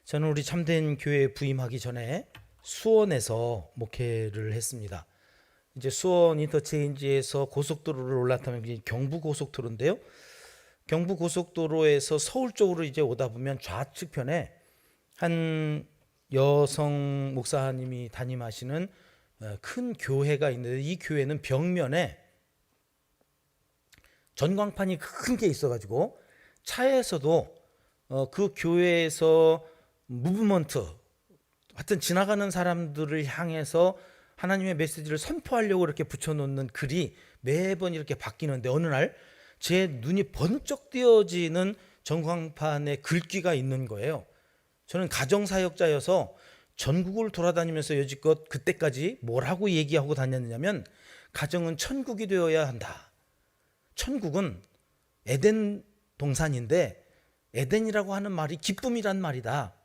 저는 우리 참된 교회에 부임하기 전에 수원에서 목회를 했습니다. 이제 수원 인터체인지에서 고속도로를 올라타면 경부 고속도로인데요. 경부 고속도로에서 서울 쪽으로 이제 오다 보면 좌측편에 한 여성 목사님이 담임하시는 큰 교회가 있는데, 이 교회는 벽면에 전광판이 큰 게 있어가지고 차에서도 그 교회에서 무브먼트, 하여튼 지나가는 사람들을 향해서 하나님의 메시지를 선포하려고 이렇게 붙여놓는 글이 매번 이렇게 바뀌는데, 어느 날 제 눈이 번쩍 띄어지는 전광판에 글귀가 있는 거예요. 저는 가정사역자여서 전국을 돌아다니면서 여지껏 그때까지 뭐라고 얘기하고 다녔느냐면, 가정은 천국이 되어야 한다. 천국은 에덴 동산인데 에덴이라고 하는 말이 기쁨이란 말이다.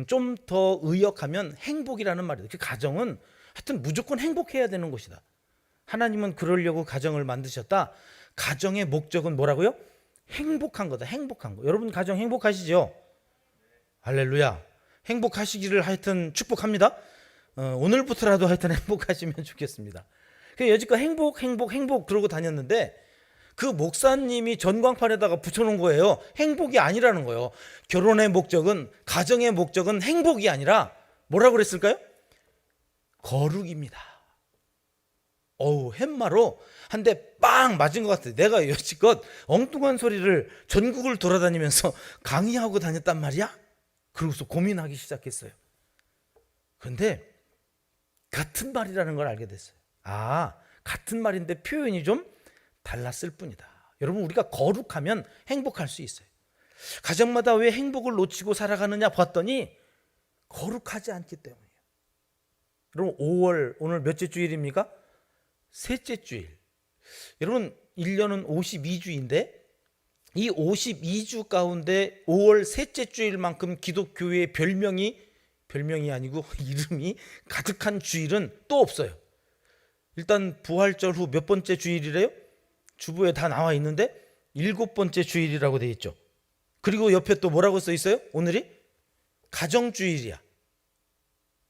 좀 더 의역하면 행복이라는 말이다. 그 가정은 하여튼 무조건 행복해야 되는 곳이다. 하나님은 그러려고 가정을 만드셨다. 가정의 목적은 뭐라고요? 행복한 거다. 행복한 거. 여러분 가정 행복하시죠? 할렐루야. 행복하시기를 하여튼 축복합니다. 오늘부터라도 하여튼 행복하시면 좋겠습니다. 여지껏 행복 그러고 다녔는데, 그 목사님이 전광판에다가 붙여놓은 거예요. 행복이 아니라는 거예요. 결혼의 목적은, 가정의 목적은 행복이 아니라 뭐라고 그랬을까요? 거룩입니다. 햇마로 한 대 빵 맞은 것 같아요. 내가 여지껏 엉뚱한 소리를 전국을 돌아다니면서 강의하고 다녔단 말이야? 그러고서 고민하기 시작했어요. 그런데 같은 말이라는 걸 알게 됐어요. 같은 말인데 표현이 좀 달랐을 뿐이다. 여러분, 우리가 거룩하면 행복할 수 있어요. 가정마다 왜 행복을 놓치고 살아가느냐 봤더니 거룩하지 않기 때문이에요. 여러분, 5월 오늘 몇째 주일입니까? 셋째 주일. 여러분, 1년은 52주인데 이 52주 가운데 5월 셋째 주일만큼 기독교의 별명이 아니고 이름이 가득한 주일은 또 없어요. 일단 부활절 후 몇 번째 주일이래요? 주보에 다 나와 있는데 7번째 주일이라고 되어 있죠. 그리고 옆에 또 뭐라고 써 있어요? 오늘이 가정주일이야.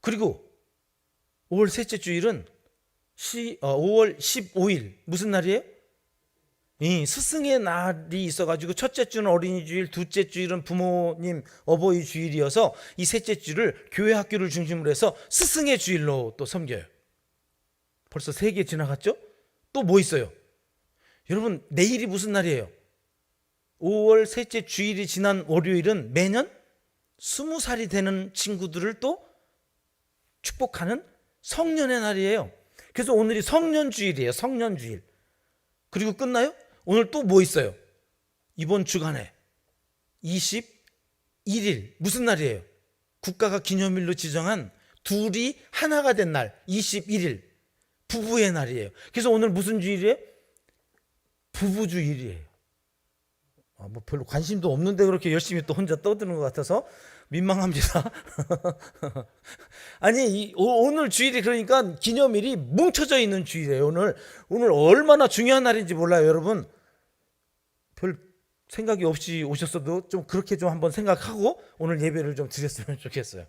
그리고 5월 셋째 주일은 5월 15일 무슨 날이에요? 스승의 날이 있어가지고 첫째 주는 어린이 주일, 둘째 주일은 부모님 어버이 주일이어서 이 셋째 주를 교회 학교를 중심으로 해서 스승의 주일로 또 섬겨요. 벌써 3개 지나갔죠? 또 뭐 있어요? 여러분, 내일이 무슨 날이에요? 5월 셋째 주일이 지난 월요일은 매년 20살이 되는 친구들을 또 축복하는 성년의 날이에요. 그래서 오늘이 성년주일이에요. 성년주일. 그리고 끝나요? 오늘 또 뭐 있어요? 이번 주간에 21일 무슨 날이에요? 국가가 기념일로 지정한 둘이 하나가 된 날, 21일 부부의 날이에요. 그래서 오늘 무슨 주일이에요? 부부주일이에요. 뭐 별로 관심도 없는데 그렇게 열심히 또 혼자 떠드는 것 같아서 민망합니다. 아니, 오늘 주일이 그러니까 기념일이 뭉쳐져 있는 주일이에요. 오늘 얼마나 중요한 날인지 몰라요. 여러분, 별 생각이 없이 오셨어도 좀 그렇게 좀 한번 생각하고 오늘 예배를 좀 드렸으면 좋겠어요.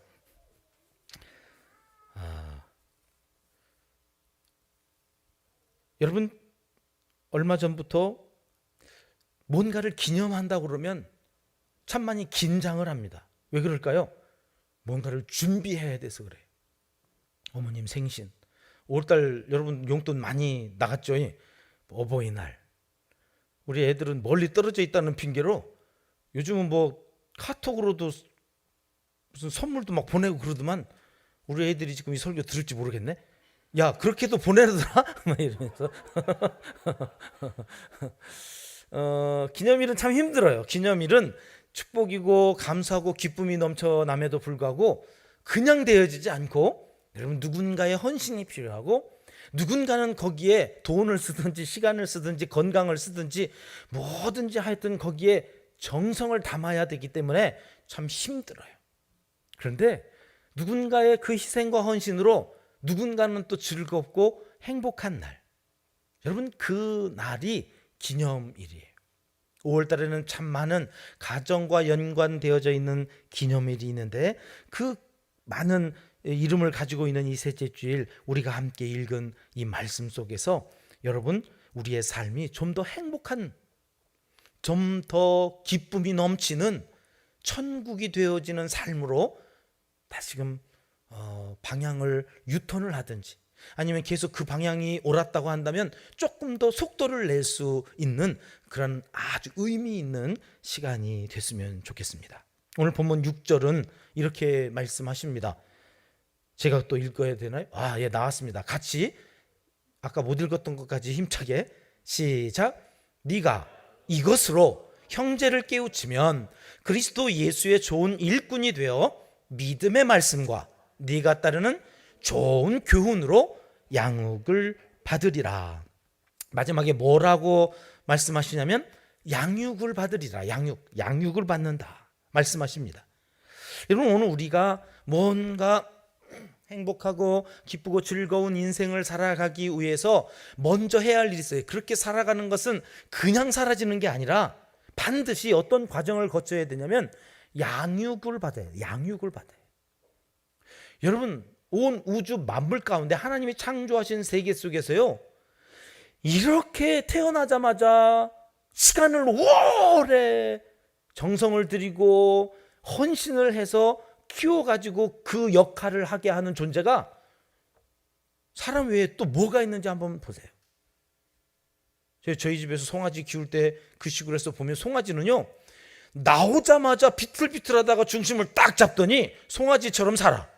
여러분, 얼마 전부터 뭔가를 기념한다고 그러면 참 많이 긴장을 합니다. 왜 그럴까요? 뭔가를 준비해야 돼서 그래요. 어머님 생신, 5월달 여러분 용돈 많이 나갔죠? 어버이날. 우리 애들은 멀리 떨어져 있다는 핑계로 요즘은 뭐 카톡으로도 무슨 선물도 막 보내고 그러더만, 우리 애들이 지금 이 설교 들을지 모르겠네. 야, 그렇게도 보내더라? 막 이러면서. 기념일은 참 힘들어요. 기념일은 축복이고 감사하고 기쁨이 넘쳐남에도 불구하고 그냥 되어지지 않고, 여러분, 누군가의 헌신이 필요하고, 누군가는 거기에 돈을 쓰든지 시간을 쓰든지 건강을 쓰든지 뭐든지 하여튼 거기에 정성을 담아야 되기 때문에 참 힘들어요. 그런데 누군가의 그 희생과 헌신으로 누군가는 또 즐겁고 행복한 날, 여러분, 그 날이 기념일이에요. 5월 달에는 참 많은 가정과 연관되어져 있는 기념일이 있는데 그 많은 이름을 가지고 있는 이 셋째 주일 우리가 함께 읽은 이 말씀 속에서 여러분 우리의 삶이 좀 더 행복한, 좀 더 기쁨이 넘치는 천국이 되어지는 삶으로 다시금 방향을 유턴을 하든지 아니면 계속 그 방향이 옳았다고 한다면 조금 더 속도를 낼 수 있는 그런 아주 의미 있는 시간이 됐으면 좋겠습니다. 오늘 본문 6절은 이렇게 말씀하십니다. 제가 또 읽어야 되나요? 예, 나왔습니다. 같이 아까 못 읽었던 것까지 힘차게 시작. 네가 이것으로 형제를 깨우치면 그리스도 예수의 좋은 일꾼이 되어 믿음의 말씀과 네가 따르는 좋은 교훈으로 양육을 받으리라. 마지막에 뭐라고 말씀하시냐면 양육을 받으리라. 양육을 받는다 말씀하십니다. 여러분 오늘 우리가 뭔가 행복하고 기쁘고 즐거운 인생을 살아가기 위해서 먼저 해야 할 일이 있어요. 그렇게 살아가는 것은 그냥 사라지는 게 아니라 반드시 어떤 과정을 거쳐야 되냐면 양육을 받아야 돼요. 양육을 받아요. 여러분 온 우주 만물 가운데 하나님이 창조하신 세계 속에서요 이렇게 태어나자마자 시간을 오래 정성을 들이고 헌신을 해서 키워가지고 그 역할을 하게 하는 존재가 사람 외에 또 뭐가 있는지 한번 보세요. 저희 집에서 송아지 키울 때 그 식으로 해서 보면 송아지는요 나오자마자 비틀비틀하다가 중심을 딱 잡더니 송아지처럼 살아.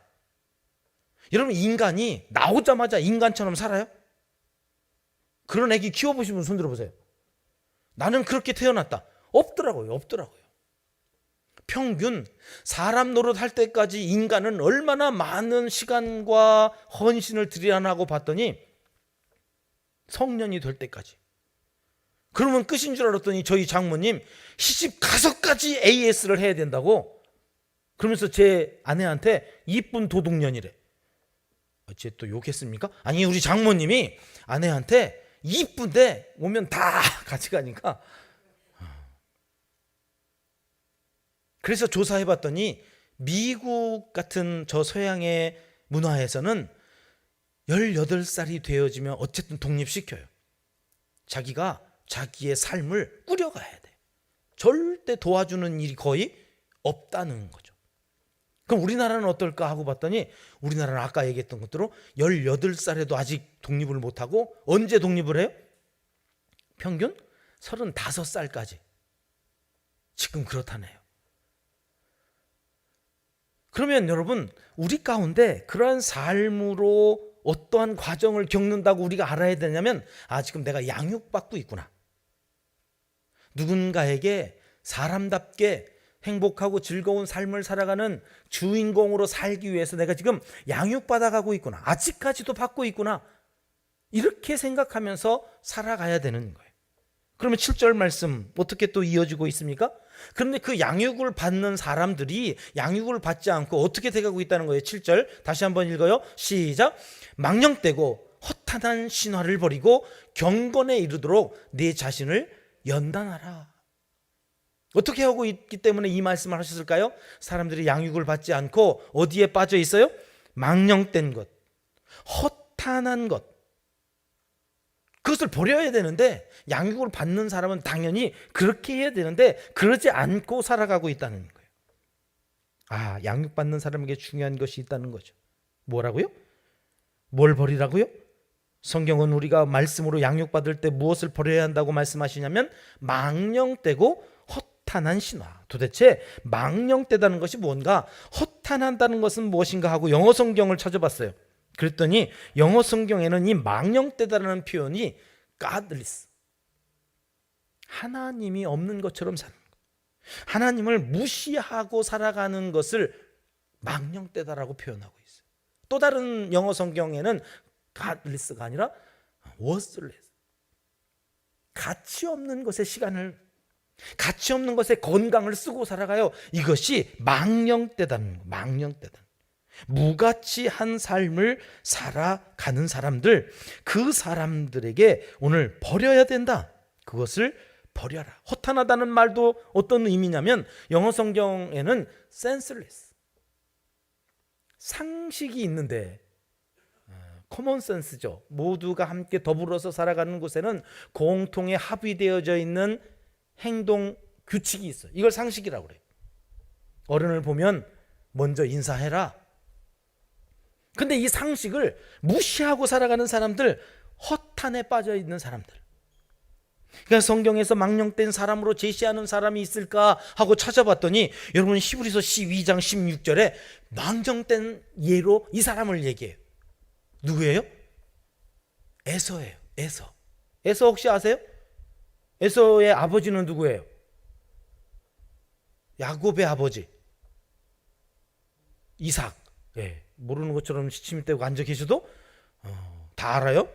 여러분 인간이 나오자마자 인간처럼 살아요? 그런 애기 키워보신 분 손 들어보세요. 나는 그렇게 태어났다. 없더라고요. 평균 사람 노릇할 때까지 인간은 얼마나 많은 시간과 헌신을 들여나고 봤더니 성년이 될 때까지. 그러면 끝인 줄 알았더니 저희 장모님 시집 가서까지 AS를 해야 된다고 그러면서 제 아내한테 이쁜 도둑년이래. 쟤 또 욕했습니까? 아니 우리 장모님이 아내한테 이쁜데 오면 다 같이 가니까. 그래서 조사해봤더니 미국 같은 저 서양의 문화에서는 18살이 되어지면 어쨌든 독립시켜요. 자기가 자기의 삶을 꾸려가야 돼. 절대 도와주는 일이 거의 없다는 거죠. 그럼 우리나라는 어떨까 하고 봤더니 우리나라는 아까 얘기했던 것대로 18살에도 아직 독립을 못하고 언제 독립을 해요? 평균 35살까지. 지금 그렇다네요. 그러면 여러분 우리 가운데 그러한 삶으로 어떠한 과정을 겪는다고 우리가 알아야 되냐면 지금 내가 양육받고 있구나. 누군가에게 사람답게 행복하고 즐거운 삶을 살아가는 주인공으로 살기 위해서 내가 지금 양육받아가고 있구나. 아직까지도 받고 있구나. 이렇게 생각하면서 살아가야 되는 거예요. 그러면 7절 말씀 어떻게 또 이어지고 있습니까? 그런데 그 양육을 받는 사람들이 양육을 받지 않고 어떻게 돼가고 있다는 거예요. 7절 다시 한번 읽어요. 시작. 망령되고 허탄한 신화를 버리고 경건에 이르도록 네 자신을 연단하라. 어떻게 하고 있기 때문에 이 말씀을 하셨을까요? 사람들이 양육을 받지 않고 어디에 빠져 있어요? 망령된 것, 허탄한 것, 그것을 버려야 되는데 양육을 받는 사람은 당연히 그렇게 해야 되는데 그러지 않고 살아가고 있다는 거예요. 양육받는 사람에게 중요한 것이 있다는 거죠. 뭐라고요? 뭘 버리라고요? 성경은 우리가 말씀으로 양육받을 때 무엇을 버려야 한다고 말씀하시냐면 망령되고 허탄한 신화. 도대체 망령되다는 것이 뭔가, 허탄한다는 것은 무엇인가 하고 영어 성경을 찾아봤어요. 그랬더니 영어 성경에는 이 망령되다라는 표현이 godless, 하나님이 없는 것처럼 사는 것, 하나님을 무시하고 살아가는 것을 망령되다라고 표현하고 있어요. 또 다른 영어 성경에는 godless가 아니라 worthless, 가치 없는 것에 시간을, 가치 없는 것에 건강을 쓰고 살아가요. 이것이 망령되다는 거, 망령되다. 무가치한 삶을 살아가는 사람들, 그 사람들에게 오늘 버려야 된다. 그것을 버려라. 허탄하다는 말도 어떤 의미냐면 영어 성경에는 senseless, 상식이 있는데 common sense죠. 모두가 함께 더불어서 살아가는 곳에는 공통에 합의되어져 있는 행동 규칙이 있어요. 이걸 상식이라고 그래요. 어른을 보면 먼저 인사해라. 근데 이 상식을 무시하고 살아가는 사람들, 허탄에 빠져 있는 사람들. 그러니까 성경에서 망령된 사람으로 제시하는 사람이 있을까 하고 찾아봤더니 여러분 히브리서 12장 16절에 망령된 예로 이 사람을 얘기해요. 누구예요? 에서예요. 에서. 에서 혹시 아세요? 에서의 아버지는 누구예요? 야곱의 아버지 이삭. 예, 모르는 것처럼 시침이 떼고 앉아 계셔도 다 알아요?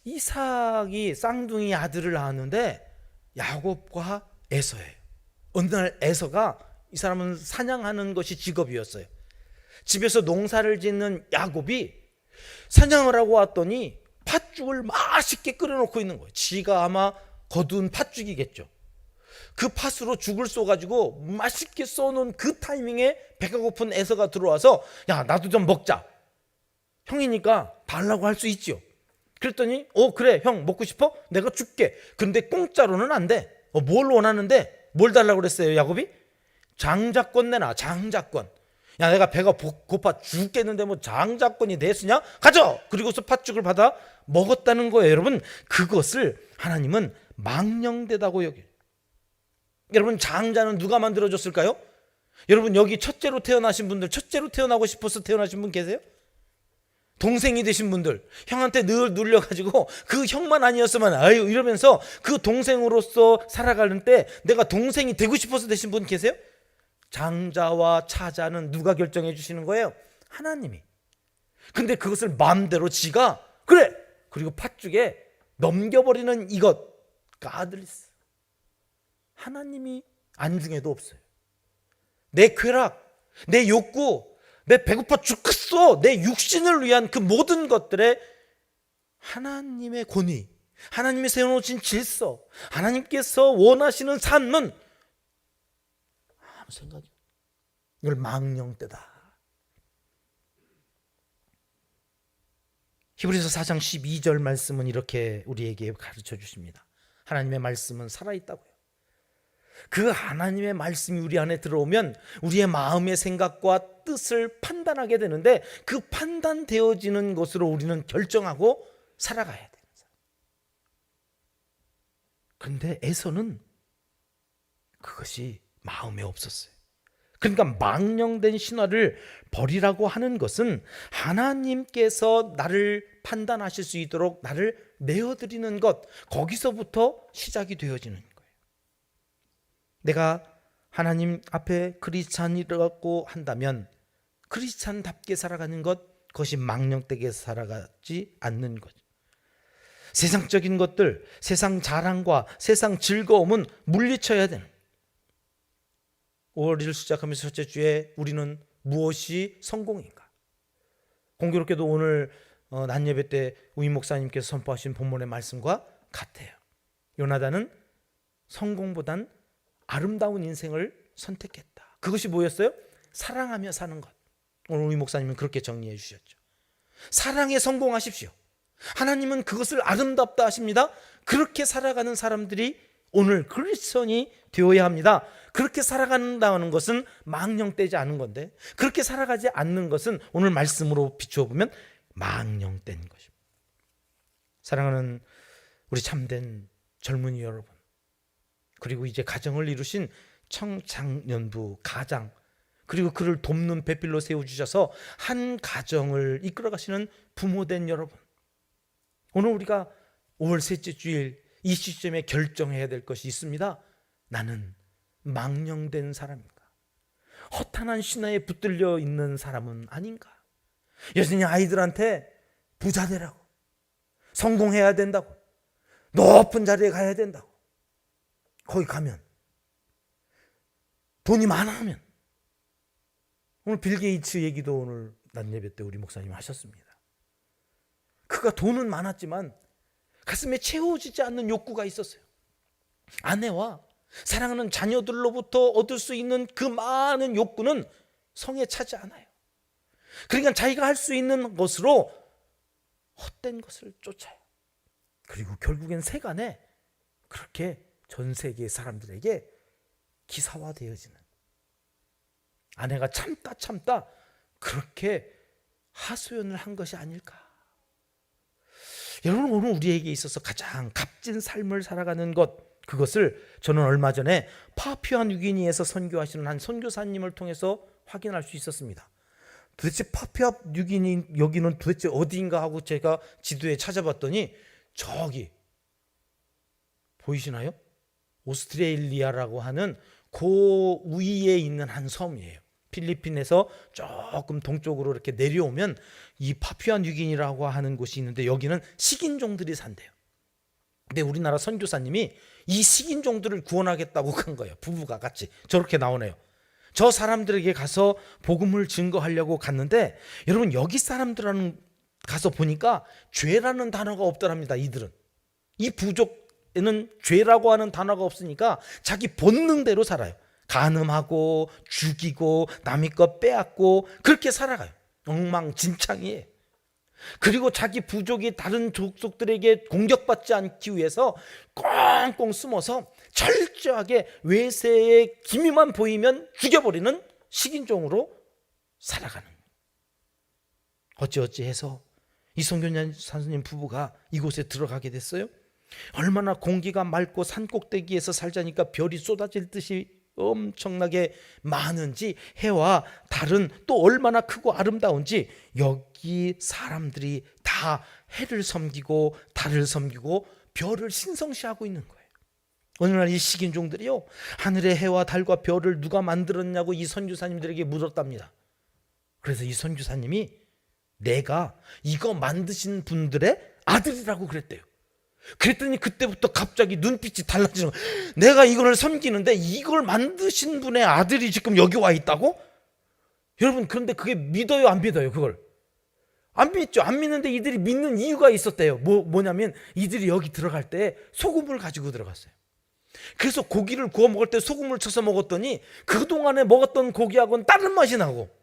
이삭이 쌍둥이 아들을 낳았는데 야곱과 에서예요. 어느 날 에서가, 이 사람은 사냥하는 것이 직업이었어요. 집에서 농사를 짓는 야곱이 사냥을 하고 왔더니 팥죽을 맛있게 끓여놓고 있는 거예요. 지가 아마 거둔 팥죽이겠죠. 그 팥으로 죽을 쏘가지고 맛있게 쏘는 그 타이밍에 배가 고픈 에서가 들어와서 야, 나도 좀 먹자. 형이니까 달라고 할 수 있죠. 그랬더니 그래, 형 먹고 싶어? 내가 줄게. 근데 공짜로는 안 돼. 뭘 원하는데? 뭘 달라고 그랬어요, 야곱이? 장자권 내놔, 장자권. 야, 내가 배가 고파 죽겠는데 뭐 장자권이 대수냐? 가져! 그리고서 팥죽을 받아 먹었다는 거예요. 여러분, 그것을 하나님은 망령되다고 여겨요. 여러분, 장자는 누가 만들어줬을까요? 여러분, 여기 첫째로 태어나신 분들, 첫째로 태어나고 싶어서 태어나신 분 계세요? 동생이 되신 분들, 형한테 늘 눌려가지고 그 형만 아니었으면 아유 이러면서 그 동생으로서 살아가는 때 내가 동생이 되고 싶어서 되신 분 계세요? 장자와 차자는 누가 결정해 주시는 거예요? 하나님이. 근데 그것을 마음대로 지가 그래! 그리고 팥죽에 넘겨버리는 이것, 가들리스. 하나님이 안중에도 없어요. 내 쾌락, 내 욕구, 내 배고파 죽겠어, 내 육신을 위한 그 모든 것들에 하나님의 권위, 하나님이 세워놓으신 질서, 하나님께서 원하시는 삶은 아무 생각이 없어요. 이걸 망령되다. 히브리서 4장 12절 말씀은 이렇게 우리에게 가르쳐 주십니다. 하나님의 말씀은 살아있다고요. 그 하나님의 말씀이 우리 안에 들어오면 우리의 마음의 생각과 뜻을 판단하게 되는데 그 판단되어지는 것으로 우리는 결정하고 살아가야 되는 사람. 그런데 에서는 그것이 마음에 없었어요. 그러니까 망령된 신화를 버리라고 하는 것은 하나님께서 나를 판단하실 수 있도록 나를 내어드리는 것, 거기서부터 시작이 되어지는 거예요. 내가 하나님 앞에 크리스찬이라고 한다면 크리스찬답게 살아가는 것, 그것이 망령되게 살아가지 않는 것. 세상적인 것들, 세상 자랑과 세상 즐거움은 물리쳐야 되는. 5월 1일 시작하면서 첫째 주에 우리는 무엇이 성공인가? 공교롭게도 오늘 낮 예배 때 우임 목사님께서 선포하신 본문의 말씀과 같아요. 요나단은 성공보단 아름다운 인생을 선택했다. 그것이 뭐였어요? 사랑하며 사는 것. 오늘 우임 목사님은 그렇게 정리해 주셨죠. 사랑에 성공하십시오. 하나님은 그것을 아름답다 하십니다. 그렇게 살아가는 사람들이 오늘 크리스천이 되어야 합니다. 그렇게 살아간다는 것은 망령되지 않은 건데, 그렇게 살아가지 않는 것은 오늘 말씀으로 비추어 보면 망령된 것입니다. 사랑하는 우리 참된 젊은이 여러분, 그리고 이제 가정을 이루신 청장년부 가장, 그리고 그를 돕는 배필로 세워주셔서 한 가정을 이끌어가시는 부모된 여러분, 오늘 우리가 5월 셋째 주일 이 시점에 결정해야 될 것이 있습니다. 나는 망령된 사람인가? 허탄한 신화에 붙들려 있는 사람은 아닌가? 여전히 아이들한테 부자 되라고, 성공해야 된다고, 높은 자리에 가야 된다고, 거기 가면 돈이 많으면, 오늘 빌 게이츠 얘기도 오늘 낮 예배 때 우리 목사님 하셨습니다. 그가 돈은 많았지만 가슴에 채워지지 않는 욕구가 있었어요. 아내와 사랑하는 자녀들로부터 얻을 수 있는 그 많은 욕구는 성에 차지 않아요. 그러니까 자기가 할 수 있는 것으로 헛된 것을 쫓아요. 그리고 결국엔 세간에 그렇게 전 세계 사람들에게 기사화되어지는, 아내가 참다 그렇게 하소연을 한 것이 아닐까. 여러분, 오늘 우리에게 있어서 가장 값진 삶을 살아가는 것, 그것을 저는 얼마 전에 파푸아 뉴기니에서 선교하시는 한 선교사님을 통해서 확인할 수 있었습니다. 도대체 파푸아 뉴기니 여기는 도대체 어디인가 하고 제가 지도에 찾아봤더니 저기 보이시나요? 오스트레일리아라고 하는 그 위에 있는 한 섬이에요. 필리핀에서 조금 동쪽으로 이렇게 내려오면 이 파푸아 뉴기니라고 하는 곳이 있는데 여기는 식인종들이 산대요. 근데 우리나라 선교사님이 이 식인종들을 구원하겠다고 간 거예요. 부부가 같이 저렇게 나오네요. 저 사람들에게 가서 복음을 증거하려고 갔는데, 여러분 여기 사람들은 가서 보니까 죄라는 단어가 없더랍니다. 이들은, 이 부족에는 죄라고 하는 단어가 없으니까 자기 본능대로 살아요. 간음하고 죽이고 남의 것 빼앗고 그렇게 살아가요. 엉망진창이에요. 그리고 자기 부족이 다른 족속들에게 공격받지 않기 위해서 꽁꽁 숨어서 철저하게 외세의 기미만 보이면 죽여버리는 식인종으로 살아가는, 어찌해서 이 선교사님 선생님 부부가 이곳에 들어가게 됐어요? 얼마나 공기가 맑고 산 꼭대기에서 살자니까 별이 쏟아질 듯이 엄청나게 많은지, 해와 달은 또 얼마나 크고 아름다운지, 여기 사람들이 다 해를 섬기고 달을 섬기고 별을 신성시하고 있는 거예요. 어느 날 이 식인종들이요, 하늘의 해와 달과 별을 누가 만들었냐고 이 선교사님들에게 물었답니다. 그래서 이 선교사님이 내가 이거 만드신 분들의 아들이라고 그랬대요. 그랬더니 그때부터 갑자기 눈빛이 달라지는 거예요. 내가 이걸 섬기는데 이걸 만드신 분의 아들이 지금 여기 와 있다고? 여러분, 그런데 그게 믿어요, 안 믿어요? 그걸 안 믿죠. 안 믿는데 이들이 믿는 이유가 있었대요. 뭐냐면 이들이 여기 들어갈 때 소금을 가지고 들어갔어요. 그래서 고기를 구워 먹을 때 소금을 쳐서 먹었더니 그동안에 먹었던 고기하고는 다른 맛이 나고,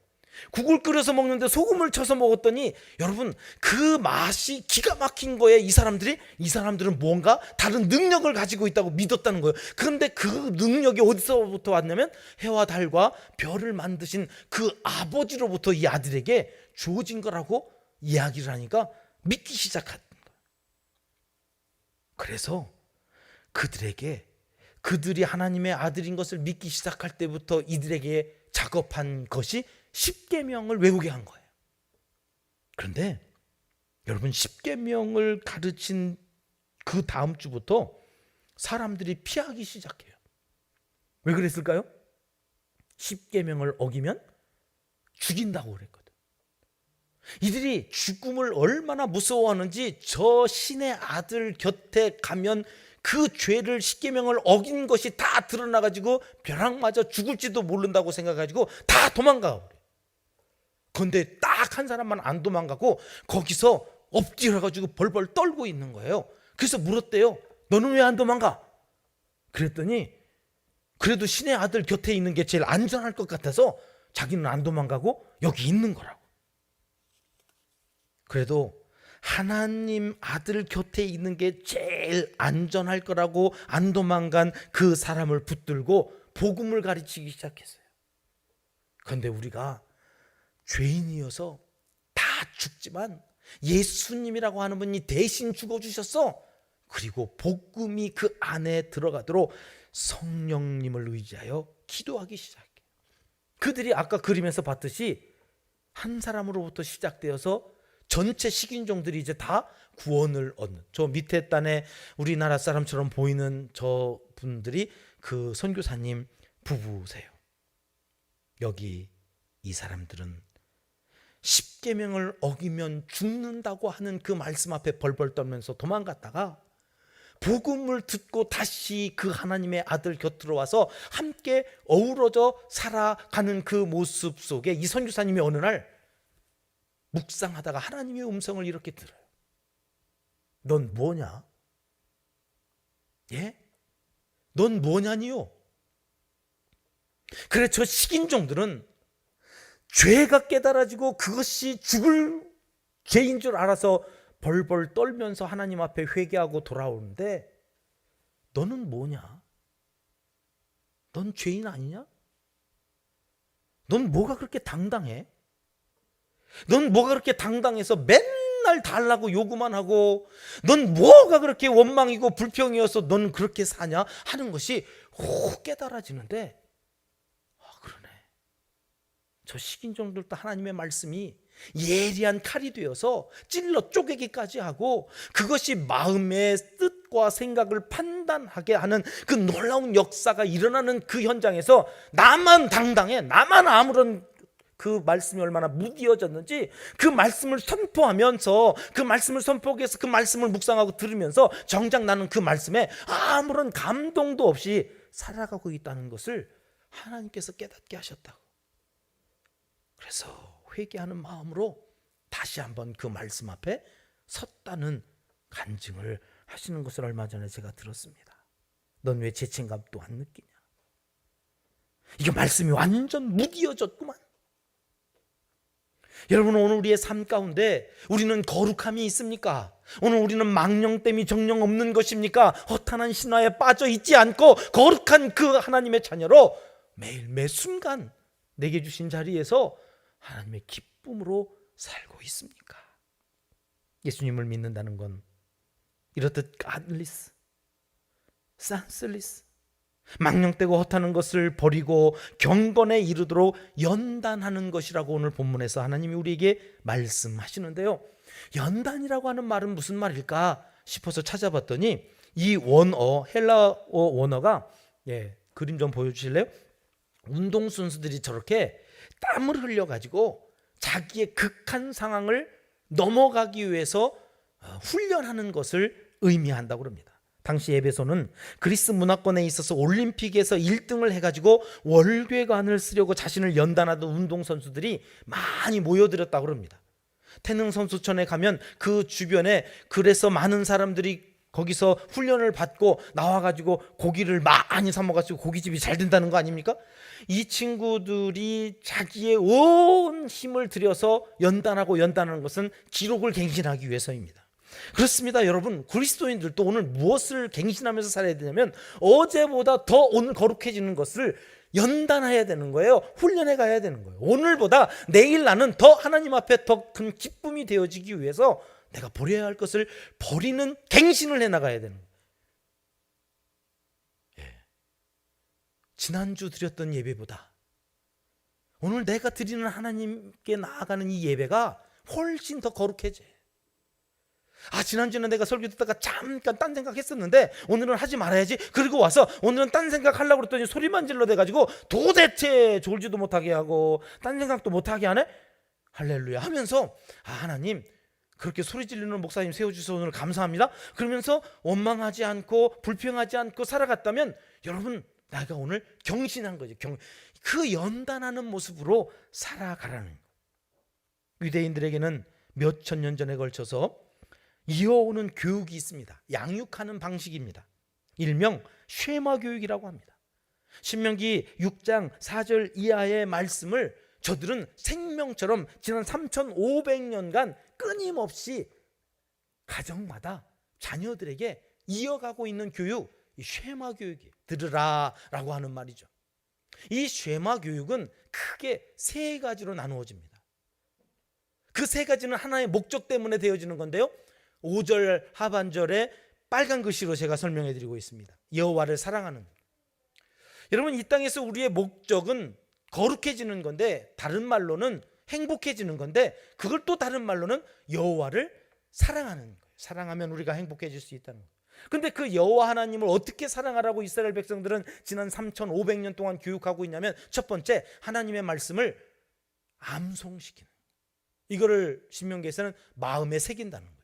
국을 끓여서 먹는데 소금을 쳐서 먹었더니 여러분 그 맛이 기가 막힌 거예요. 이 사람들은 뭔가 다른 능력을 가지고 있다고 믿었다는 거예요. 그런데 그 능력이 어디서부터 왔냐면 해와 달과 별을 만드신 그 아버지로부터 이 아들에게 주어진 거라고 이야기를 하니까 믿기 시작한 거예요. 그래서 그들이 하나님의 아들인 것을 믿기 시작할 때부터 이들에게 작업한 것이 십계명을 외우게 한 거예요. 그런데 여러분, 십계명을 가르친 그 다음 주부터 사람들이 피하기 시작해요. 왜 그랬을까요? 십계명을 어기면 죽인다고 그랬거든. 이들이 죽음을 얼마나 무서워하는지 저 신의 아들 곁에 가면 그 죄를, 십계명을 어긴 것이 다 드러나가지고 벼락맞아 죽을지도 모른다고 생각해가지고 다 도망가. 그런데 딱 한 사람만 안 도망가고 거기서 엎드려가지고 벌벌 떨고 있는 거예요. 그래서 물었대요. 너는 왜 안 도망가? 그랬더니 그래도 신의 아들 곁에 있는 게 제일 안전할 것 같아서 자기는 안 도망가고 여기 있는 거라고. 그래도 하나님 아들 곁에 있는 게 제일 안전할 거라고 안 도망간 그 사람을 붙들고 복음을 가르치기 시작했어요. 그런데 우리가 죄인이어서 다 죽지만 예수님이라고 하는 분이 대신 죽어주셨어. 그리고 복음이 그 안에 들어가도록 성령님을 의지하여 기도하기 시작해요. 그들이 아까 그림에서 봤듯이 한 사람으로부터 시작되어서 전체 식인종들이 이제 다 구원을 얻는, 저 밑에 단에 우리나라 사람처럼 보이는 저 분들이 그 선교사님 부부세요. 여기 이 사람들은 십계명을 어기면 죽는다고 하는 그 말씀 앞에 벌벌 떨면서 도망갔다가 복음을 듣고 다시 그 하나님의 아들 곁으로 와서 함께 어우러져 살아가는 그 모습 속에 이 선교사님이 어느 날 묵상하다가 하나님의 음성을 이렇게 들어요. 넌 뭐냐? 예? 넌 뭐냐니요? 그래, 저 식인종들은 죄가 깨달아지고 그것이 죽을 죄인 줄 알아서 벌벌 떨면서 하나님 앞에 회개하고 돌아오는데, 너는 뭐냐? 넌 죄인 아니냐? 넌 뭐가 그렇게 당당해? 넌 뭐가 그렇게 당당해서 맨날 달라고 요구만 하고, 넌 뭐가 그렇게 원망이고 불평이어서 넌 그렇게 사냐 하는 것이 호 깨달아지는데, 그러네, 저 식인종들도 하나님의 말씀이 예리한 칼이 되어서 찔러 쪼개기까지 하고, 그것이 마음의 뜻과 생각을 판단하게 하는 그 놀라운 역사가 일어나는 그 현장에서 나만 당당해, 나만 아무런, 그 말씀이 얼마나 무디어졌는지 그 말씀을 선포하면서, 그 말씀을 선포하기 위해서 그 말씀을 묵상하고 들으면서 정작 나는 그 말씀에 아무런 감동도 없이 살아가고 있다는 것을 하나님께서 깨닫게 하셨다고. 그래서 회개하는 마음으로 다시 한번 그 말씀 앞에 섰다는 간증을 하시는 것을 얼마 전에 제가 들었습니다. 넌 왜 죄책감도 안 느끼냐? 이게 말씀이 완전 무디어졌구만. 여러분, 오늘 우리의 삶 가운데 우리는 거룩함이 있습니까? 오늘 우리는 망령됨이 정령 없는 것입니까? 허탄한 신화에 빠져 있지 않고 거룩한 그 하나님의 자녀로 매일 매 순간 내게 주신 자리에서 하나님의 기쁨으로 살고 있습니까? 예수님을 믿는다는 건 이렇듯 godless, senseless, 망령되고 허탄한 것을 버리고 경건에 이르도록 연단하는 것이라고 오늘 본문에서 하나님이 우리에게 말씀하시는데요, 연단이라고 하는 말은 무슨 말일까 싶어서 찾아봤더니 이 원어, 헬라어 원어가, 그림 좀 보여주실래요? 운동선수들이 저렇게 땀을 흘려가지고 자기의 극한 상황을 넘어가기 위해서 훈련하는 것을 의미한다고 합니다. 당시 에베소는 그리스 문화권에 있어서 올림픽에서 1등을 해가지고 월궤관을 쓰려고 자신을 연단하던 운동선수들이 많이 모여들었다고 합니다. 태능선수촌에 가면 그 주변에 그래서 많은 사람들이 거기서 훈련을 받고 나와가지고 고기를 많이 사 먹어가지고 고깃집이 잘 된다는 거 아닙니까? 이 친구들이 자기의 온 힘을 들여서 연단하는 것은 기록을 갱신하기 위해서입니다. 그렇습니다, 여러분. 그리스도인들도 오늘 무엇을 갱신하면서 살아야 되냐면 어제보다 더 오늘 거룩해지는 것을 연단해야 되는 거예요. 훈련해 가야 되는 거예요. 오늘보다 내일 나는 더 하나님 앞에 더 큰 기쁨이 되어지기 위해서 내가 버려야 할 것을 버리는 갱신을 해나가야 되는 거예요. 지난주 드렸던 예배보다 오늘 내가 드리는 하나님께 나아가는 이 예배가 훨씬 더 거룩해져. 지난주는 내가 설교 듣다가 잠깐 딴 생각했었는데 오늘은 하지 말아야지. 그리고 와서 오늘은 딴 생각하려고 그랬더니 소리만 질러대가지고 도대체 졸지도 못하게 하고 딴 생각도 못하게 하네. 할렐루야 하면서 하나님 그렇게 소리 지르는 목사님 세워주셔서 오늘 감사합니다. 그러면서 원망하지 않고 불평하지 않고 살아갔다면 여러분, 내가 오늘 경신한 거죠. 그 연단하는 모습으로 살아가라는 거예요. 유대인들에게는 몇 천 년 전에 걸쳐서 이어오는 교육이 있습니다. 양육하는 방식입니다. 일명 쉐마 교육이라고 합니다. 신명기 6장 4절 이하의 말씀을 저들은 생명처럼 지난 3,500년간 끊임없이 가정마다 자녀들에게 이어가고 있는 교육, 이 쉐마 교육이 들으라 라고 하는 말이죠. 이 쉐마 교육은 크게 세 가지로 나누어집니다. 그 세 가지는 하나의 목적 때문에 되어지는 건데요, 5절 하반절에 빨간 글씨로 제가 설명해 드리고 있습니다. 여호와를 사랑하는. 여러분, 이 땅에서 우리의 목적은 거룩해지는 건데, 다른 말로는 행복해지는 건데, 그걸 또 다른 말로는 여호와를 사랑하는 거예요. 사랑하면 우리가 행복해질 수 있다는 거예요. 근데 그 여호와 하나님을 어떻게 사랑하라고 이스라엘 백성들은 지난 3,500년 동안 교육하고 있냐면, 첫 번째, 하나님의 말씀을 암송시키는, 이거를 신명기에서는 마음에 새긴다는 거예요.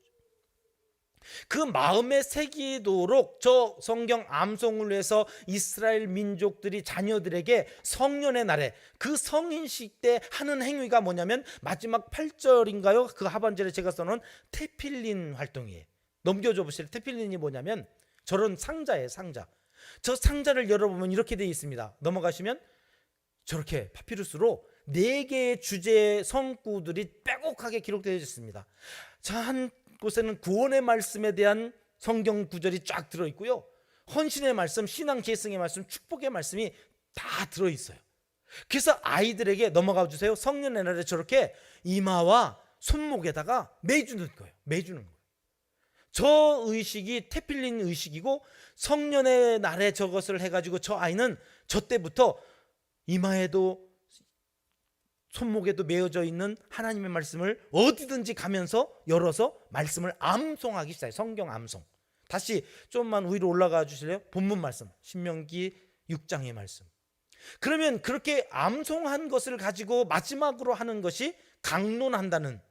그 마음에 새기도록 저 성경 암송을 해서 이스라엘 민족들이 자녀들에게 성년의 날에 그 성인식 때 하는 행위가 뭐냐면 마지막 8절인가요? 그 하반절에 제가 써놓은 테필린 활동이에요. 넘겨줘 보세요. 테필린이 뭐냐면 저런 상자예요, 상자. 저 상자를 열어보면 이렇게 되어 있습니다. 넘어가시면 저렇게 파피루스로 4개의 주제의 성구들이 빼곡하게 기록되어 있습니다. 자, 한 곳에는 구원의 말씀에 대한 성경 구절이 쫙 들어있고요, 헌신의 말씀, 신앙 계승의 말씀, 축복의 말씀이 다 들어있어요. 그래서 아이들에게 넘어가 주세요. 성년의 날에 저렇게 이마와 손목에다가 매주는 거예요. 매주는 거예요. 저 의식이 테필린 의식이고, 성년의 날에 저것을 해가지고 저 아이는 저 때부터 이마에도 손목에도 메어져 있는 하나님의 말씀을 어디든지 가면서 열어서 말씀을 암송하기 시작해요. 성경 암송. 다시 좀만 위로 올라가 주실래요? 본문 말씀, 신명기 6장의 말씀. 그러면 그렇게 암송한 것을 가지고 마지막으로 하는 것이 강론한다는,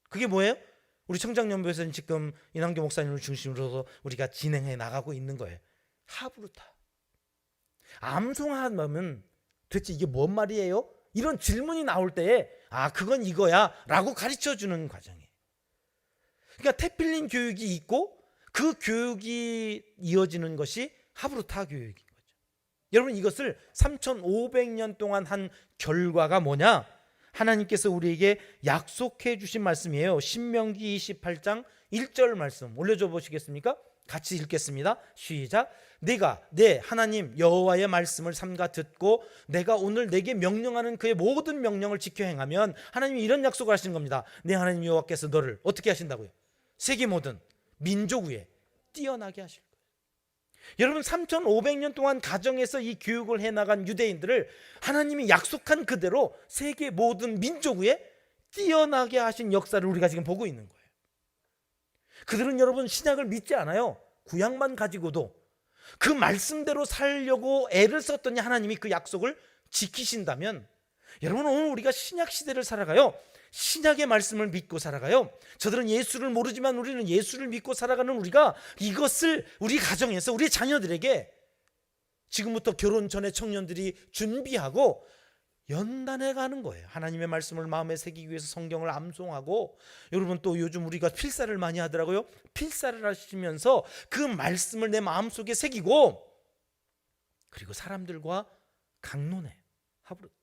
그게 뭐예요? 우리 청장연부에서는 지금 이남규 목사님을 중심으로 우리가 진행해 나가고 있는 거예요. 하브루타. 암송하면 도대체 이게 뭔 말이에요? 이런 질문이 나올 때에 그건 이거야 라고 가르쳐주는 과정이에요. 그러니까 테필린 교육이 있고 그 교육이 이어지는 것이 하브루타 교육인 거죠. 여러분, 이것을 3500년 동안 한 결과가 뭐냐? 하나님께서 우리에게 약속해 주신 말씀이에요. 신명기 28장 1절 말씀 올려줘 보시겠습니까? 같이 읽겠습니다. 시작. 내가 내 하나님 여호와의 말씀을 삼가 듣고 내가 오늘 내게 명령하는 그의 모든 명령을 지켜 행하면, 하나님이 이런 약속을 하시는 겁니다. 내 하나님 여호와께서 너를 어떻게 하신다고요? 세계 모든 민족 위에 뛰어나게 하실 거예요. 여러분, 3500년 동안 가정에서 이 교육을 해나간 유대인들을 하나님이 약속한 그대로 세계 모든 민족 위에 뛰어나게 하신 역사를 우리가 지금 보고 있는 거예요. 그들은 여러분 신약을 믿지 않아요. 구약만 가지고도 그 말씀대로 살려고 애를 썼더니 하나님이 그 약속을 지키신다면, 여러분 오늘 우리가 신약 시대를 살아가요. 신약의 말씀을 믿고 살아가요. 저들은 예수를 모르지만 우리는 예수를 믿고 살아가는 우리가 이것을 우리 가정에서 우리 자녀들에게 지금부터 결혼 전에 청년들이 준비하고 연단해 가는 거예요. 하나님의 말씀을 마음에 새기기 위해서 성경을 암송하고, 여러분 또 요즘 우리가 필사를 많이 하더라고요. 필사를 하시면서 그 말씀을 내 마음속에 새기고, 그리고 사람들과 강론해. 하브루타.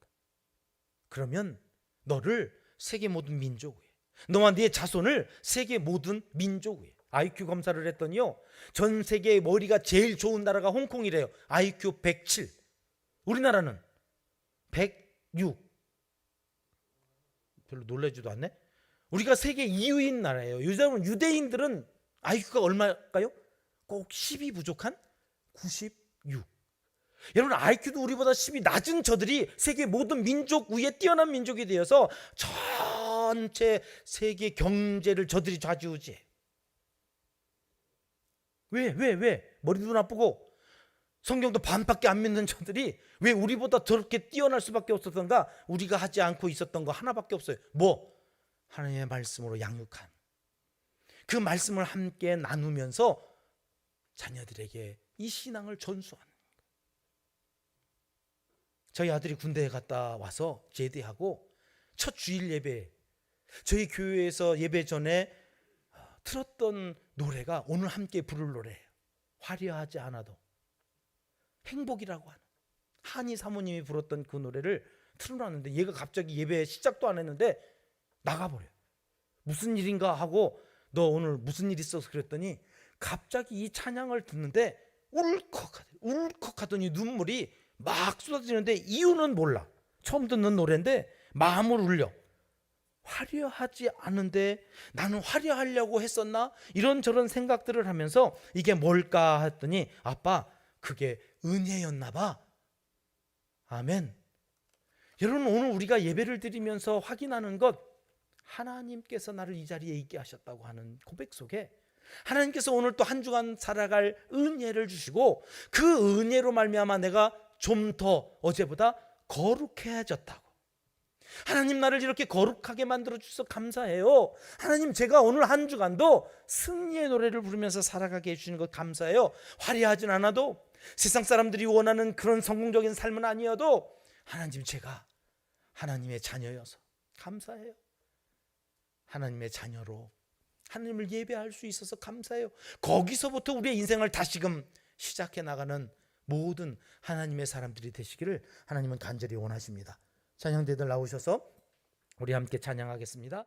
그러면 너를 세계 모든 민족 위에, 너와 네 자손을 세계 모든 민족 위에. IQ 검사를 했더니요, 전 세계의 머리가 제일 좋은 나라가 홍콩이래요. IQ 107. 우리나라는 106. 별로 놀라지도 않네. 우리가 세계 2위인 나라예요. 요즘은 유대인들은 IQ가 얼마일까요? 꼭 10이 부족한 96. 여러분, IQ도 우리보다 10이 낮은 저들이 세계 모든 민족 위에 뛰어난 민족이 되어서 전체 세계 경제를 저들이 좌지우지해. 왜? 머리도 나쁘고 성경도 반밖에 안 믿는 저들이 왜 우리보다 저렇게 뛰어날 수밖에 없었던가? 우리가 하지 않고 있었던 거 하나밖에 없어요. 뭐? 하나님의 말씀으로 양육한, 그 말씀을 함께 나누면서 자녀들에게 이 신앙을 전수하는. 저희 아들이 군대에 갔다 와서 제대하고 첫 주일 예배, 저희 교회에서 예배 전에 틀었던 노래가 오늘 함께 부를 노래예요. 화려하지 않아도 행복이라고 하는 한이 사모님이 불렀던 그 노래를 틀어놨는데, 얘가 갑자기 예배 시작도 안 했는데 나가버려요. 무슨 일인가 하고 너 오늘 무슨 일 있어서 그랬더니 갑자기 이 찬양을 듣는데 울컥하더니 눈물이 막 쏟아지는데 이유는 몰라. 처음 듣는 노래인데 마음을 울려. 화려하지 않은데 나는 화려하려고 했었나? 이런저런 생각들을 하면서 이게 뭘까 했더니 아빠, 그게 은혜였나 봐. 아멘. 여러분, 오늘 우리가 예배를 드리면서 확인하는 것, 하나님께서 나를 이 자리에 있게 하셨다고 하는 고백 속에 하나님께서 오늘 또 한 주간 살아갈 은혜를 주시고, 그 은혜로 말미암아 내가 좀 더 어제보다 거룩해졌다고. 하나님, 나를 이렇게 거룩하게 만들어 주셔서 감사해요. 하나님, 제가 오늘 한 주간도 승리의 노래를 부르면서 살아가게 해주시는 것 감사해요. 화려하진 않아도, 세상 사람들이 원하는 그런 성공적인 삶은 아니어도 하나님, 제가 하나님의 자녀여서 감사해요. 하나님의 자녀로 하나님을 예배할 수 있어서 감사해요. 거기서부터 우리의 인생을 다시금 시작해 나가는 모든 하나님의 사람들이 되시기를 하나님은 간절히 원하십니다. 찬양대들 나오셔서 우리 함께 찬양하겠습니다.